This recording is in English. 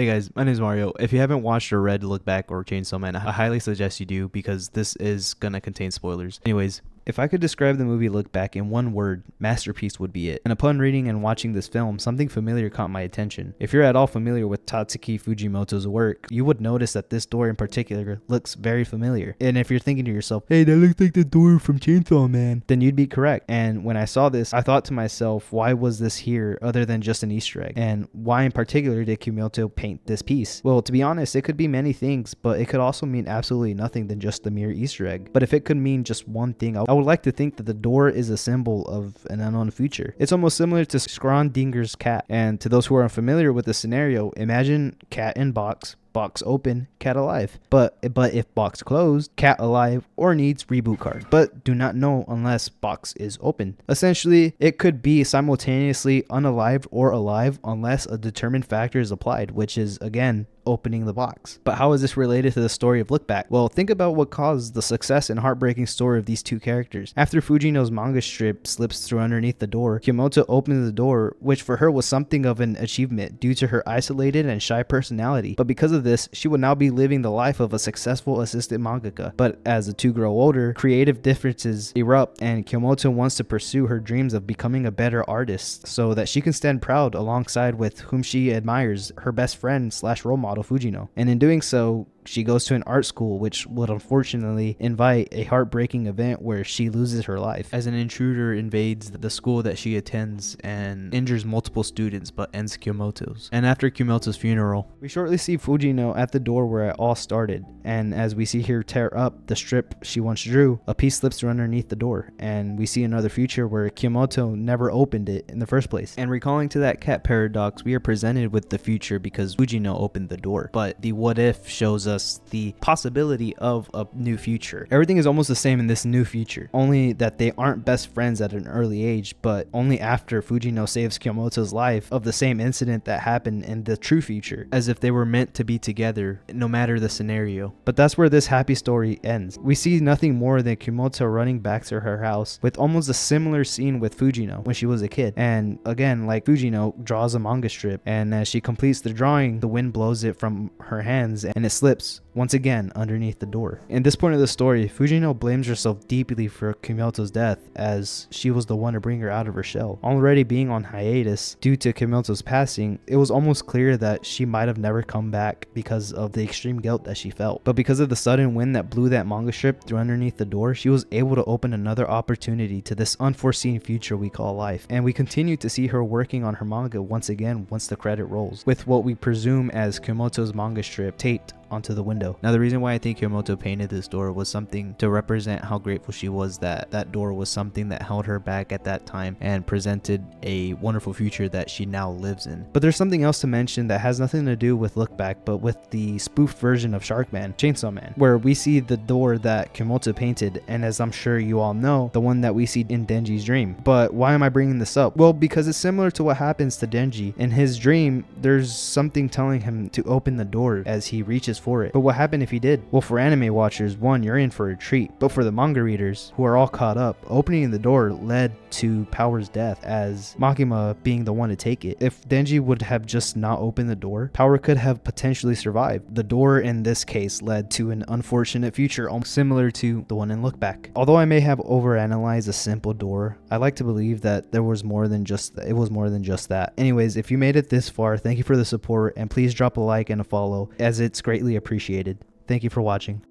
Hey guys, my name is Mario. If you haven't watched or read Look Back or Chainsaw Man, I highly suggest you do because this is gonna contain spoilers. Anyways, if I could describe the movie Look Back in one word, masterpiece would be it. And upon reading and watching this film, something familiar caught my attention. If you're at all familiar with Tatsuki Fujimoto's work, you would notice that this door in particular looks very familiar. And if you're thinking to yourself, hey, that looks like the door from Chainsaw Man, then you'd be correct. And when I saw this, I thought to myself, why was this here other than just an Easter egg? And why in particular did Kimoto paint this piece? Well, to be honest, it could be many things, but it could also mean absolutely nothing than just the mere Easter egg. But if it could mean just one thing, I would like to think that the door is a symbol of an unknown future. It's almost similar to Skronedinger's cat. And to those who are unfamiliar with the scenario, imagine cat in box, box open, cat alive. But if box closed, cat alive or needs reboot card. But do not know unless box is open. Essentially, it could be simultaneously unalived or alive unless a determined factor is applied, which is again opening the box. But how is this related to the story of Look Back? Well, think about what caused the success and heartbreaking story of these two characters. After Fujino's manga strip slips through underneath the door, Kimoto opens the door, which for her was something of an achievement due to her isolated and shy personality. But because of this, she would now be living the life of a successful assistant mangaka. But as the two grow older, creative differences erupt and Kimoto wants to pursue her dreams of becoming a better artist so that she can stand proud alongside with whom she admires, her best friend slash role model Fujino. And in doing so, she goes to an art school, which would unfortunately invite a heartbreaking event where she loses her life, as an intruder invades the school that she attends and injures multiple students but ends Kimoto's. And after Kimoto's funeral, we shortly see Fujino at the door where it all started, and as we see her tear up the strip she once drew, a piece slips through underneath the door, and we see another future where Kimoto never opened it in the first place. And recalling to that cat paradox, we are presented with the future because Fujino opened the door, but the what if shows us the possibility of a new future. Everything is almost the same in this new future, only that they aren't best friends at an early age, but only after Fujino saves Kimoto's life of the same incident that happened in the true future, as if they were meant to be together no matter the scenario. But that's where this happy story ends. We see nothing more than Kimoto running back to her house with almost a similar scene with Fujino when she was a kid. And again, like Fujino draws a manga strip, and as she completes the drawing, the wind blows it from her hands and it slips once again underneath the door. In this point of the story, Fujino blames herself deeply for Kimoto's death, as she was the one to bring her out of her shell. Already being on hiatus due to Kimoto's passing, it was almost clear that she might have never come back because of the extreme guilt that she felt. But because of the sudden wind that blew that manga strip through underneath the door, she was able to open another opportunity to this unforeseen future we call life. And we continue to see her working on her manga once again once the credit rolls, with what we presume as Kimoto's manga strip taped onto the window. Now, the reason why I think Kimoto painted this door was something to represent how grateful she was that that door was something that held her back at that time and presented a wonderful future that she now lives in. But there's something else to mention that has nothing to do with Look Back, but with the spoofed version of Sharkman, Chainsaw Man, where we see the door that Kimoto painted, and as I'm sure you all know, the one that we see in Denji's dream. But why am I bringing this up? Well, because it's similar to what happens to Denji. In his dream, there's something telling him to open the door as he reaches for it. But what happened if he did? Well, for anime watchers, one, you're in for a treat. But for the manga readers, who are all caught up, opening the door led to Power's death, as Makima being the one to take it. If Denji would have just not opened the door, Power could have potentially survived. The door in this case led to an unfortunate future almost similar to the one in Look Back. Although I may have overanalyzed a simple door, I like to believe that there was more than just that. It was more than just that. Anyways, if you made it this far, thank you for the support, and please drop a like and a follow, as it's greatly appreciated. Thank you for watching.